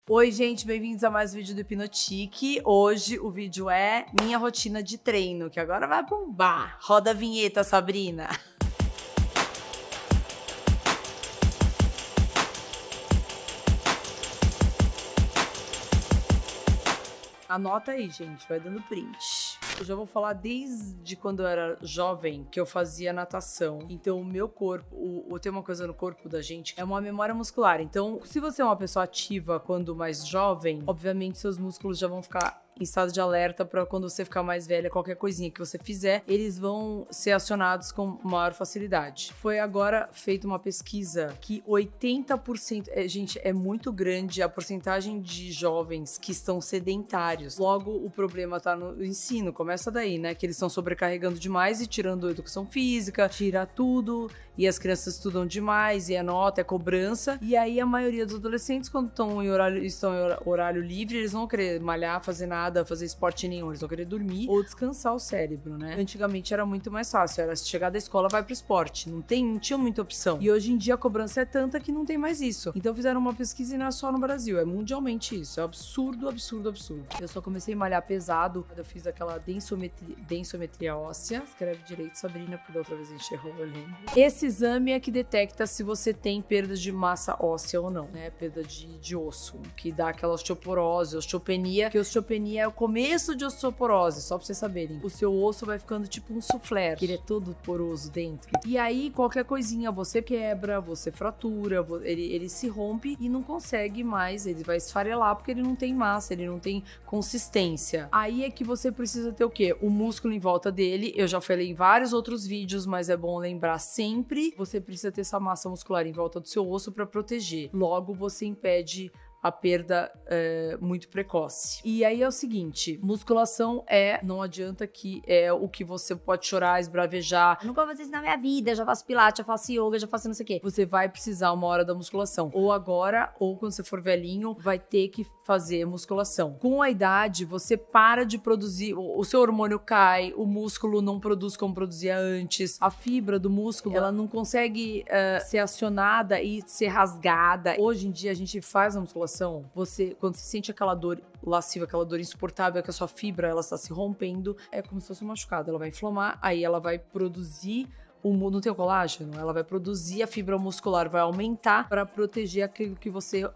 Oi, gente, bem-vindos a mais um vídeo do Hipnotique. Hoje o vídeo é minha rotina de treino, que agora vai bombar. Roda a vinheta, Sabrina. Anota aí, gente, vai dando print. Eu já vou falar desde quando eu era jovem que eu fazia natação. Então, o meu corpo, tem uma coisa no corpo da gente, é uma memória muscular. Então, se você é uma pessoa ativa quando mais jovem, obviamente seus músculos já vão ficar em estado de alerta para quando você ficar mais velha, qualquer coisinha que você fizer, eles vão ser acionados com maior facilidade. Foi agora feita uma pesquisa que 80%, gente, é muito grande a porcentagem de jovens que estão sedentários. Logo, o problema tá no ensino, começa daí, né? Que eles estão sobrecarregando demais e tirando a educação física, tira tudo, e as crianças estudam demais, e é nota, é cobrança. E aí a maioria dos adolescentes, quando estão em horário livre, eles não vão querer malhar, fazer nada, fazer esporte nenhum, eles vão querer dormir ou descansar o cérebro, né? Antigamente era muito mais fácil, era chegar da escola, vai pro esporte, não tinha muita opção. E hoje em dia a cobrança é tanta que não tem mais isso. Então fizeram uma pesquisa e não é só no Brasil, é mundialmente isso, é absurdo, absurdo, absurdo. Eu só comecei a malhar pesado quando eu fiz aquela densometria óssea, escreve direito, Sabrina, porque da outra vez a gente errou, eu lembro. Esse exame é que detecta se você tem perda de massa óssea ou não, né? Perda de osso, que dá aquela osteoporose, osteopenia, que osteopenia é o começo de osteoporose, só pra vocês saberem. O seu osso vai ficando tipo um soufflé, que ele é todo poroso dentro. E aí, qualquer coisinha, você quebra, você fratura, ele se rompe e não consegue mais, ele vai esfarelar porque ele não tem massa, ele não tem consistência. Aí é que você precisa ter o quê? O músculo em volta dele. Eu já falei em vários outros vídeos, mas é bom lembrar sempre, você precisa ter essa massa muscular em volta do seu osso para proteger. Logo, você impede a perda muito precoce. E aí é o seguinte, musculação não adianta que é o que você pode chorar, esbravejar. Eu nunca vou fazer isso na minha vida, já faço pilates, já faço yoga, já faço não sei o quê. Você vai precisar uma hora da musculação. Ou agora, ou quando você for velhinho, vai ter que fazer musculação. Com a idade, você para de produzir, o seu hormônio cai, o músculo não produz como produzia antes, a fibra do músculo, ela não consegue ser acionada e ser rasgada. Hoje em dia, a gente faz a musculação, quando você sente aquela dor lasciva, aquela dor insuportável, que a sua fibra ela está se rompendo, é como se fosse um machucado. Ela vai inflamar, aí ela vai produzir não tem o colágeno, ela vai produzir, a fibra muscular vai aumentar para proteger aquilo que você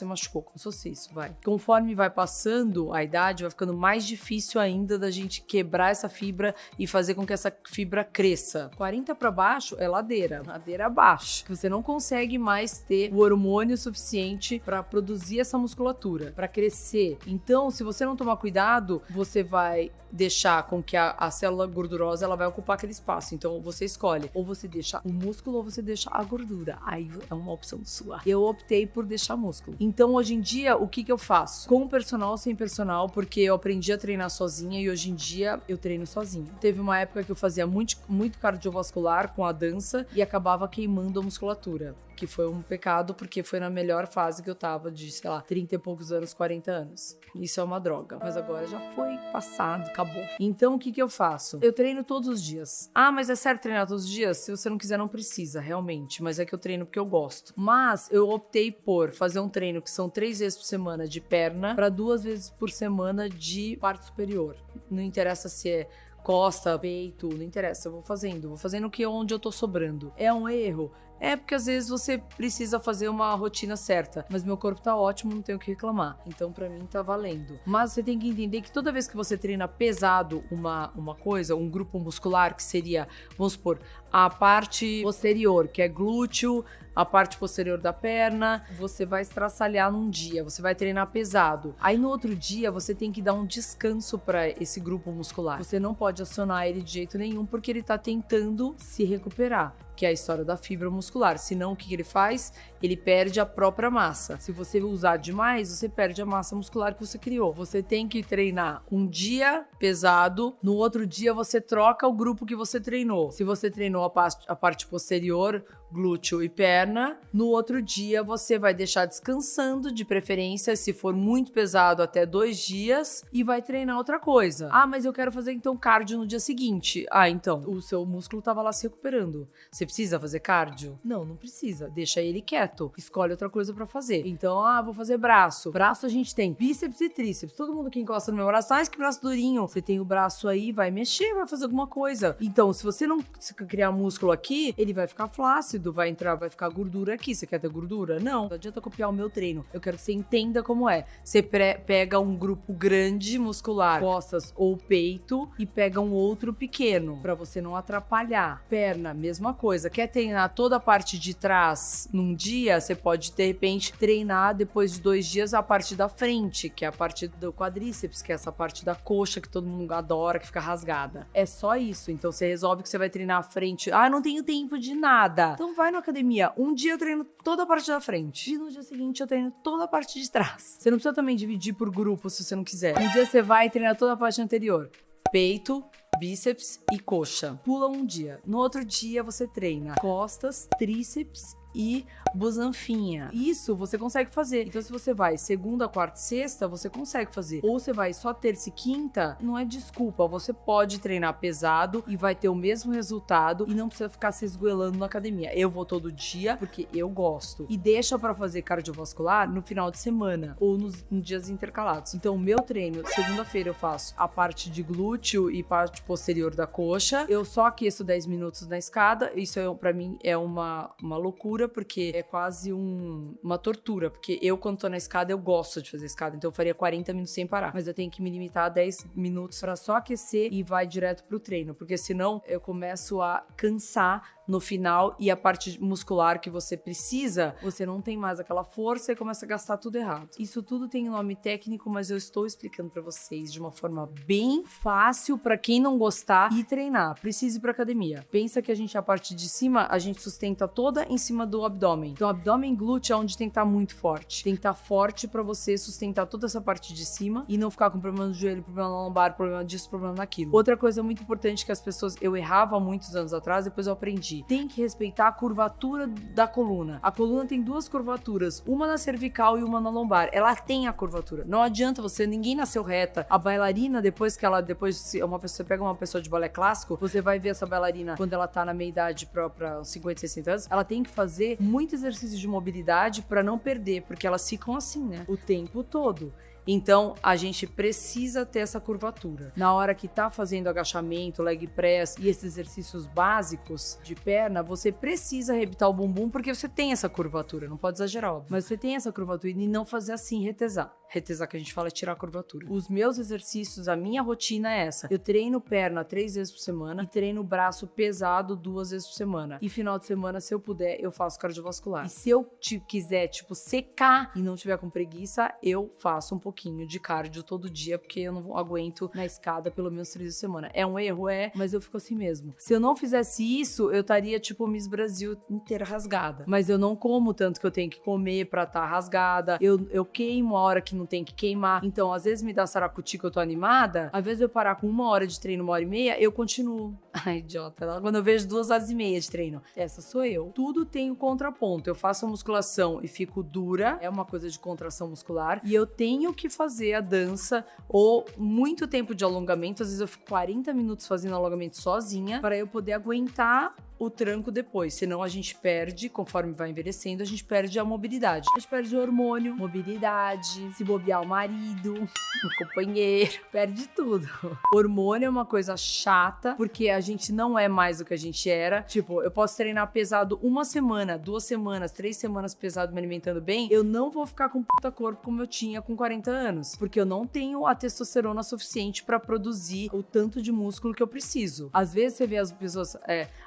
machucou, como se fosse isso, vai. Conforme vai passando a idade, vai ficando mais difícil ainda da gente quebrar essa fibra e fazer com que essa fibra cresça. 40 para baixo é ladeira abaixo. Você não consegue mais ter o hormônio suficiente para produzir essa musculatura, para crescer. Então, se você não tomar cuidado, você vai deixar com que a célula gordurosa ela vai ocupar aquele espaço. Então, você escolhe, ou você deixa o músculo ou você deixa a gordura. Aí é uma opção sua. Eu optei por deixar músculo. Então, hoje em dia, o que eu faço? Com personal ou sem personal, porque eu aprendi a treinar sozinha e hoje em dia eu treino sozinha. Teve uma época que eu fazia muito cardiovascular com a dança e acabava queimando a musculatura, que foi um pecado, porque foi na melhor fase que eu tava de, sei lá, 30 e poucos anos, 40 anos. Isso é uma droga. Mas agora já foi passado, acabou. Então, o que eu faço? Eu treino todos os dias. Ah, mas é certo treinar todos os dias? Se você não quiser, não precisa, realmente. Mas é que eu treino porque eu gosto. Mas eu optei por fazer um treino que são 3 vezes por semana de perna para 2 vezes por semana de parte superior. Não interessa se é costa, peito, não interessa, eu vou fazendo onde eu tô sobrando. É um erro? É porque às vezes você precisa fazer uma rotina certa, mas meu corpo tá ótimo, não tenho o que reclamar. Então pra mim tá valendo. Mas você tem que entender que toda vez que você treina pesado uma coisa, um grupo muscular que seria, vamos supor, a parte posterior, que é glúteo, a parte posterior da perna, você vai estraçalhar num dia, você vai treinar pesado. Aí no outro dia você tem que dar um descanso para esse grupo muscular. Você não pode acionar ele de jeito nenhum porque ele tá tentando se recuperar, que é a história da fibra muscular. Senão, o que ele faz? Ele perde a própria massa. Se você usar demais, você perde a massa muscular que você criou. Você tem que treinar um dia pesado, no outro dia você troca o grupo que você treinou. Se você treinou a parte posterior, glúteo e perna. No outro dia, você vai deixar descansando, de preferência, se for muito pesado, até 2 dias, e vai treinar outra coisa. Ah, mas eu quero fazer então cardio no dia seguinte. Ah, então, o seu músculo tava lá se recuperando. Você precisa fazer cardio? Não precisa. Deixa ele quieto. Escolhe outra coisa pra fazer. Então, vou fazer braço. Braço a gente tem bíceps e tríceps. Todo mundo que encosta no meu braço, que braço durinho. Você tem o braço aí, vai mexer, vai fazer alguma coisa. Então, se você não criar músculo aqui, ele vai ficar flácido, vai ficar gordura aqui. Você quer ter gordura? Não adianta copiar o meu treino. Eu quero que você entenda como é. Você pega um grupo grande muscular, costas ou peito, e pega um outro pequeno, pra você não atrapalhar. Perna, mesma coisa. Quer treinar toda a parte de trás num dia? Você pode, de repente, treinar depois de 2 dias a parte da frente, que é a parte do quadríceps, que é essa parte da coxa que todo mundo adora, que fica rasgada. É só isso. Então você resolve que você vai treinar a frente. Não tenho tempo de nada. Então vai na academia. Um dia eu treino toda a parte da frente. E no dia seguinte eu treino toda a parte de trás. Você não precisa também dividir por grupo se você não quiser. Um dia você vai treinar toda a parte anterior. Peito, bíceps e coxa. Pula um dia. No outro dia você treina costas, tríceps e busanfinha. Isso você consegue fazer. Então, se você vai segunda, quarta e sexta, você consegue fazer. Ou você vai só terça e quinta, não é desculpa. Você pode treinar pesado e vai ter o mesmo resultado e não precisa ficar se esgoelando na academia. Eu vou todo dia porque eu gosto. E deixa pra fazer cardiovascular no final de semana ou nos dias intercalados. Então, o meu treino, segunda-feira eu faço a parte de glúteo e parte posterior da coxa. Eu só aqueço 10 minutos na escada. Isso pra mim é uma loucura, porque é quase uma tortura, porque eu, quando tô na escada, eu gosto de fazer escada, então eu faria 40 minutos sem parar, mas eu tenho que me limitar a 10 minutos pra só aquecer e vai direto pro treino, porque senão eu começo a cansar no final e a parte muscular que você precisa, você não tem mais aquela força e começa a gastar tudo errado. Isso tudo tem um nome técnico, mas eu estou explicando pra vocês de uma forma bem fácil pra quem não gostar e treinar. Precisa ir pra academia. Pensa que a parte de cima, a gente sustenta toda em cima do abdômen. Então, abdômen glúteo é onde tem que estar muito forte. Tem que estar forte pra você sustentar toda essa parte de cima e não ficar com problema no joelho, problema na lombar, problema disso, problema naquilo. Outra coisa muito importante que as pessoas, eu errava há muitos anos atrás, depois eu aprendi. Tem que respeitar a curvatura da coluna. A coluna tem 2 curvaturas, uma na cervical e uma na lombar. Ela tem a curvatura. Não adianta ninguém nasceu reta. A bailarina, você pega uma pessoa de balé clássico, você vai ver essa bailarina quando ela tá na meia idade pra 50, 60 anos, ela tem que fazer muito exercício de mobilidade pra não perder, porque elas ficam assim, né? O tempo todo. Então, a gente precisa ter essa curvatura. Na hora que tá fazendo agachamento, leg press e esses exercícios básicos de perna, você precisa arrebitar o bumbum porque você tem essa curvatura. Não pode exagerar, óbvio. Mas você tem essa curvatura e não fazer assim, retesar. Retesar que a gente fala é tirar a curvatura. Os meus exercícios, a minha rotina é essa. Eu treino perna 3 vezes por semana e treino braço pesado 2 vezes por semana. E final de semana, se eu puder, eu faço cardiovascular. E se eu quiser, secar e não tiver com preguiça, eu faço um pouquinho de cardio todo dia, porque eu não aguento na escada pelo menos 3 vezes por semana. É um erro, mas eu fico assim mesmo. Se eu não fizesse isso, eu estaria Miss Brasil inteira rasgada. Mas eu não como tanto que eu tenho que comer pra estar rasgada. Eu queimo a hora que não tem que queimar. Então, às vezes me dá saracuti que eu tô animada. Às vezes eu parar com 1 hora de treino, 1h30, eu continuo. Ai, idiota. Quando eu vejo 2h30 de treino. Essa sou eu. Tudo tem um contraponto. Eu faço a musculação e fico dura. É uma coisa de contração muscular. E eu tenho que fazer a dança ou muito tempo de alongamento. Às vezes eu fico 40 minutos fazendo alongamento sozinha para eu poder aguentar o tranco depois, senão a gente perde, conforme vai envelhecendo, a gente perde a mobilidade. A gente perde o hormônio, mobilidade, se bobear o marido, o companheiro, perde tudo. Hormônio é uma coisa chata, porque a gente não é mais o que a gente era. Eu posso treinar pesado 1 semana, 2 semanas, 3 semanas pesado me alimentando bem, eu não vou ficar com puta corpo como eu tinha com 40 anos, porque eu não tenho a testosterona suficiente pra produzir o tanto de músculo que eu preciso. Às vezes você vê as pessoas,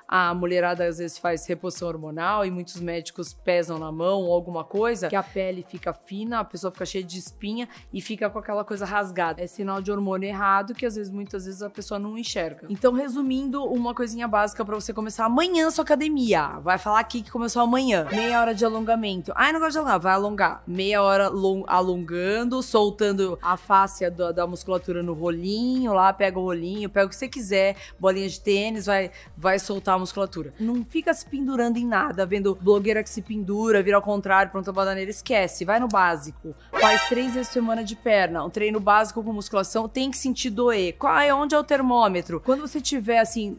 a mulherada às vezes faz reposição hormonal e muitos médicos pesam na mão ou alguma coisa, que a pele fica fina, a pessoa fica cheia de espinha e fica com aquela coisa rasgada. É sinal de hormônio errado que muitas vezes a pessoa não enxerga. Então, resumindo, uma coisinha básica pra você começar amanhã sua academia. Vai falar aqui que começou amanhã. Meia hora de alongamento. Ai, não gosto de alongar. Vai alongar. Meia hora alongando, soltando a fáscia da musculatura no rolinho lá, pega o rolinho, pega o que você quiser, bolinha de tênis, vai soltar a musculatura musculatura. Não fica se pendurando em nada, vendo blogueira que se pendura, vira ao contrário, pronto, a bananeira, esquece. Vai no básico. Faz 3 vezes por semana de perna. Um treino básico com musculação tem que sentir doer. Onde é o termômetro? Quando você tiver, assim,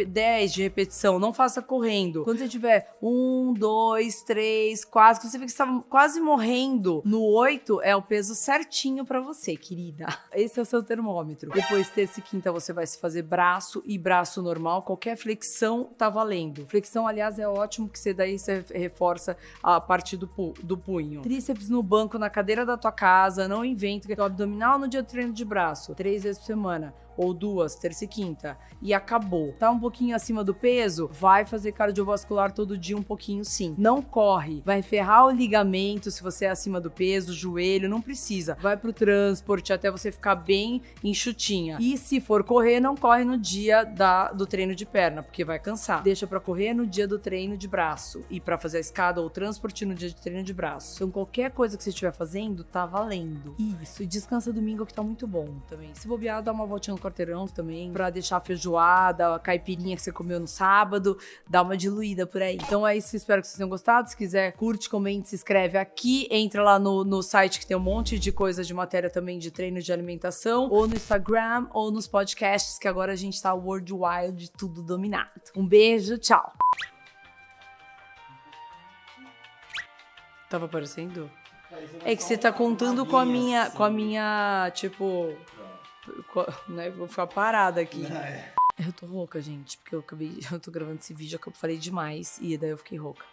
10 de repetição, não faça correndo. Quando você tiver 1, 2, 3, 4, que você vê que você tá quase morrendo, no 8 é o peso certinho pra você, querida. Esse é o seu termômetro. Depois, terça e quinta, você vai se fazer braço e braço normal. Qualquer flexão tá valendo. Flexão, aliás, é ótimo, que daí você reforça a parte do punho. Tríceps no banco, na cadeira da tua casa, não inventa. Então, abdominal no dia do treino de braço, 3 vezes por semana. Ou 2, terça e quinta, e acabou. Tá um pouquinho acima do peso? Vai fazer cardiovascular todo dia um pouquinho, sim. Não corre, vai ferrar o ligamento se você é acima do peso, joelho, não precisa. Vai pro transporte até você ficar bem enxutinha. E se for correr, não corre no dia do treino de perna, porque vai cansar. Deixa pra correr no dia do treino de braço, e pra fazer a escada ou transporte no dia de treino de braço. Então qualquer coisa que você estiver fazendo, tá valendo. Isso, e descansa domingo, que tá muito bom também. Se bobear, dá uma voltinha no quarteirão também, pra deixar a feijoada, a caipirinha que você comeu no sábado, dar uma diluída por aí. Então é isso, espero que vocês tenham gostado. Se quiser, curte, comente, se inscreve aqui, entra lá no site que tem um monte de coisa de matéria também de treino de alimentação, ou no Instagram, ou nos podcasts, que agora a gente tá worldwide, tudo dominado. Um beijo, tchau! Tava aparecendo? É que você tá contando com a minha, tipo... Né? Vou ficar parada aqui. Eu tô rouca, gente, porque eu tô gravando esse vídeo, eu falei demais e daí eu fiquei rouca.